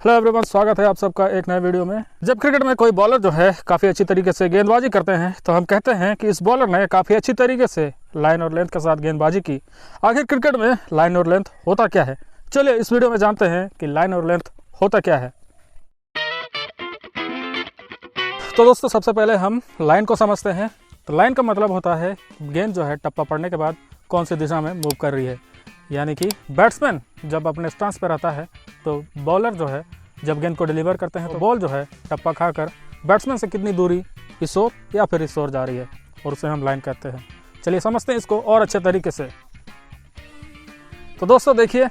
Hello everyone, स्वागत है आप सबका एक नए वीडियो में। जब क्रिकेट में कोई बॉलर जो है काफ़ी अच्छी तरीके से गेंदबाजी करते हैं तो हम कहते हैं कि इस बॉलर ने काफ़ी अच्छी तरीके से लाइन और लेंथ के साथ गेंदबाजी की। आखिर क्रिकेट में लाइन और लेंथ होता क्या है, चलिए इस वीडियो में जानते हैं कि लाइन और लेंथ होता क्या है। तो दोस्तों, सबसे पहले हम लाइन को समझते हैं। तो लाइन का मतलब होता है गेंद जो है टप्पा पड़ने के बाद कौन सी दिशा में मूव कर रही है। यानी कि बैट्समैन जब अपने स्टांस पे रहता है तो बॉलर जो है जब गेंद को डिलीवर करते हैं तो बॉल जो है टप्पा खाकर बैट्समैन से कितनी दूरी इस ओर या फिर इस ओर जा रही है, और उसे हम लाइन कहते हैं। चलिए समझते हैं इसको और अच्छे तरीके से। तो दोस्तों देखिए,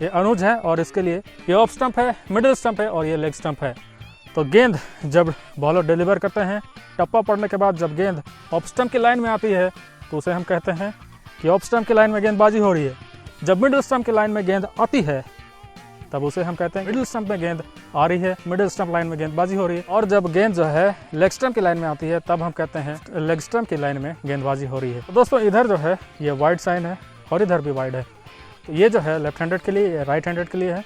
ये अनुज है और इसके लिए ये ऑफ स्टंप है, मिडिल स्टंप है और ये लेग स्टंप है। तो गेंद जब बॉलर डिलीवर करते हैं टप्पा पड़ने के बाद जब गेंद ऑफ स्टंप की लाइन में आती है तो उसे हम कहते हैं कि ऑफ स्टंप की लाइन में गेंदबाजी हो रही है। जब मिडिल स्टंप की लाइन में गेंद आती है तब उसे हम कहते हैं मिडिल स्टंप में गेंद आ रही है, मिडिल स्टंप लाइन में गेंदबाजी हो रही है। और जब गेंद जो है लेग स्टंप की लाइन में आती है तब हम कहते हैं लेग स्टंप की लाइन में गेंदबाजी हो रही है। तो दोस्तों, इधर जो है ये वाइड साइन है और इधर भी वाइड है। तो ये जो है लेफ्ट हैंडेड के लिए, ये राइट हैंडेड के लिए है।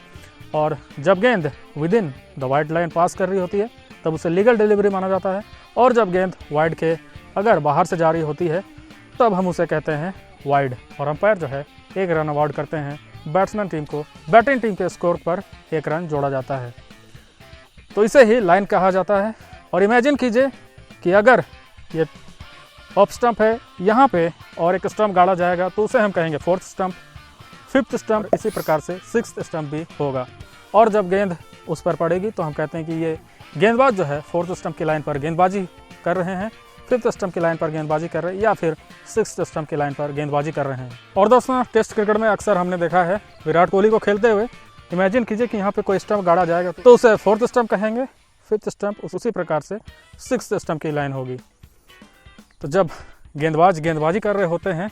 और जब गेंद within the wide line pass कर रही होती है तब उसे लीगल डिलीवरी माना जाता है। और जब गेंद वाइड के अगर बाहर से जा रही होती है तब हम उसे कहते हैं वाइड। और अंपायर जो है एक रन अवार्ड करते हैं बैट्समैन टीम को, बैटिंग टीम के स्कोर पर एक रन जोड़ा जाता है। तो इसे ही लाइन कहा जाता है। और इमेजिन कीजिए कि अगर ये ऑफ स्टंप है यहाँ पे और एक स्टंप गाड़ा जाएगा तो उसे हम कहेंगे फोर्थ स्टंप, फिफ्थ स्टंप, इसी प्रकार से सिक्स्थ स्टंप भी होगा। और जब गेंद उस पर पड़ेगी तो हम कहते हैं कि ये गेंदबाज जो है फोर्थ स्टंप की लाइन पर गेंदबाजी कर रहे हैं, फिफ्थ स्टंप की लाइन पर गेंदबाजी कर रहे हैं या फिर सिक्स्थ स्टंप की लाइन पर गेंदबाजी कर रहे हैं। और दोस्तों, टेस्ट क्रिकेट में अक्सर हमने देखा है विराट कोहली को खेलते हुए। इमेजिन कीजिए कि यहाँ पे कोई स्टंप गाड़ा जाएगा तो उसे फोर्थ स्टंप कहेंगे, फिफ्थ स्टंप उसी प्रकार से सिक्स्थ स्टंप की लाइन होगी। तो जब गेंदबाज गेंदबाजी कर रहे होते हैं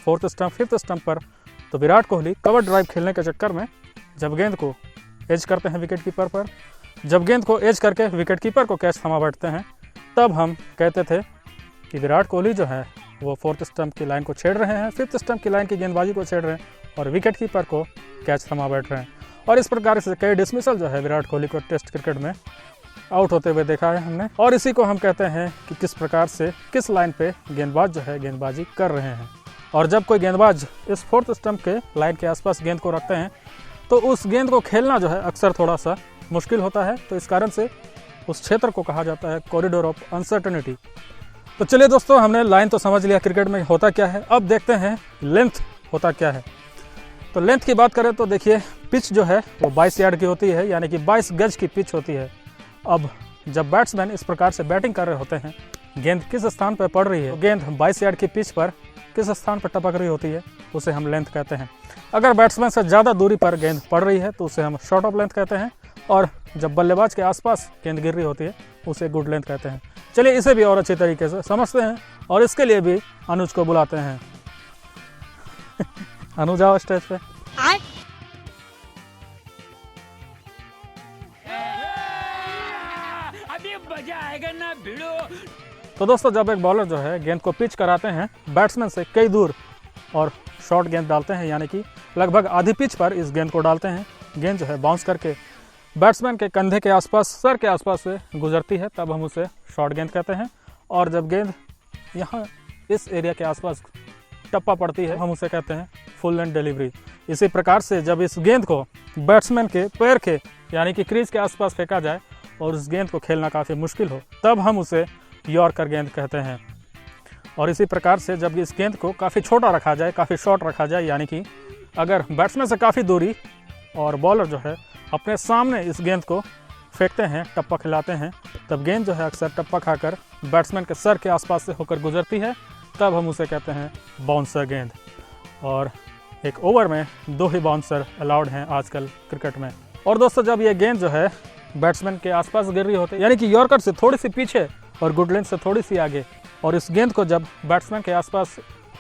फोर्थ स्टंप, फिफ्थ स्टंप पर, तो विराट कोहली कवर ड्राइव खेलने के चक्कर में जब गेंद को एज करते हैं विकेट कीपर पर, जब गेंद को एज करके विकेट कीपर को कैच थमा बैठते हैं तब हम कहते थे कि विराट कोहली जो है वो फोर्थ स्टंप की लाइन को छेड़ रहे हैं, फिफ्थ स्टंप की लाइन की गेंदबाजी को छेड़ रहे हैं और विकेट कीपर को कैच थमा बैठ रहे हैं। और इस प्रकार से कई डिसमिसल जो है विराट कोहली को टेस्ट क्रिकेट में आउट होते हुए देखा है हमने। और इसी को हम कहते हैं कि किस प्रकार से किस लाइन पे गेंदबाज जो है गेंदबाजी कर रहे हैं। और जब कोई गेंदबाज इस फोर्थ स्टंप के लाइन के आसपास गेंद को रखते हैं तो उस गेंद को खेलना जो है अक्सर थोड़ा सा मुश्किल होता है। तो इस कारण से उस क्षेत्र को कहा जाता है कॉरिडोर ऑफ अनसर्टेनिटी। तो चलिए दोस्तों, हमने लाइन तो समझ लिया क्रिकेट में होता क्या है। अब देखते हैं लेंथ होता क्या है। तो लेंथ की बात करें तो देखिए, पिच जो है वो 22 यार्ड की होती है, यानी कि 22 गज की पिच होती है। अब जब बैट्समैन इस प्रकार से बैटिंग कर रहे होते हैं, गेंद किस स्थान पर पड़ रही है, तो गेंद 22 यार्ड की पिच पर किस स्थान पर टपक रही होती है उसे हम लेंथ कहते हैं। अगर बैट्समैन से ज़्यादा दूरी पर गेंद पड़ रही है तो उसे हम शॉर्ट ऑफ लेंथ कहते हैं। और जब बल्लेबाज के आसपास गेंद गिर रही होती है उसे गुड लेंथ कहते हैं। चलिए इसे भी और अच्छे तरीके से समझते हैं और इसके लिए भी अनुज को बुलाते हैं। अनुज आओ स्टेज पे। अभी मजा आएगा ना भिड़ो। तो दोस्तों, जब एक बॉलर जो है गेंद को पिच कराते हैं बैट्समैन से कई दूर और शॉर्ट गेंद डालते हैं, यानी कि लगभग आधी पिच पर इस गेंद को डालते हैं, गेंद जो है बाउंस करके बैट्समैन के कंधे के आसपास, सर के आसपास से गुजरती है, तब हम उसे शॉर्ट गेंद कहते हैं। और जब गेंद यहाँ इस एरिया के आसपास टप्पा पड़ती है हम उसे कहते हैं फुल लेंथ डिलीवरी। इसी प्रकार से जब इस गेंद को बैट्समैन के पैर के यानी कि क्रीज के आसपास फेंका जाए और उस गेंद को खेलना काफ़ी मुश्किल हो तब हम उसे यॉर्कर गेंद कहते हैं। और इसी प्रकार से जब इस गेंद को काफ़ी छोटा रखा जाए, काफ़ी शॉर्ट रखा जाए, यानी कि अगर बैट्समैन से काफ़ी दूरी और बॉलर जो है अपने सामने इस गेंद को फेंकते हैं, टप्पा खिलाते हैं, तब गेंद जो है अक्सर टप्पा खाकर बैट्समैन के सर के आसपास से होकर गुजरती है, तब हम उसे कहते हैं बाउंसर गेंद। और एक ओवर में 2 ही बाउंसर अलाउड हैं आजकल क्रिकेट में। और दोस्तों, जब ये गेंद जो है बैट्समैन के आसपास गिर रही होती है, यानी कि यॉर्कर से थोड़ी सी पीछे और गुड लेंथ से थोड़ी सी आगे, और इस गेंद को जब बैट्समैन के आसपास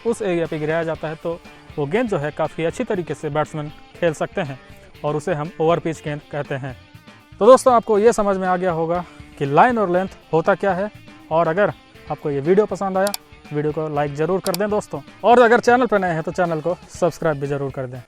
उस एरिया पे गिराया जाता है तो वो गेंद जो है काफ़ी अच्छी तरीके से बैट्समैन खेल सकते हैं और उसे हम ओवर पिच गेंद कहते हैं। तो दोस्तों, आपको ये समझ में आ गया होगा कि लाइन और लेंथ होता क्या है। और अगर आपको ये वीडियो पसंद आया, वीडियो को लाइक ज़रूर कर दें दोस्तों, और अगर चैनल पर नए हैं तो चैनल को सब्सक्राइब भी ज़रूर कर दें।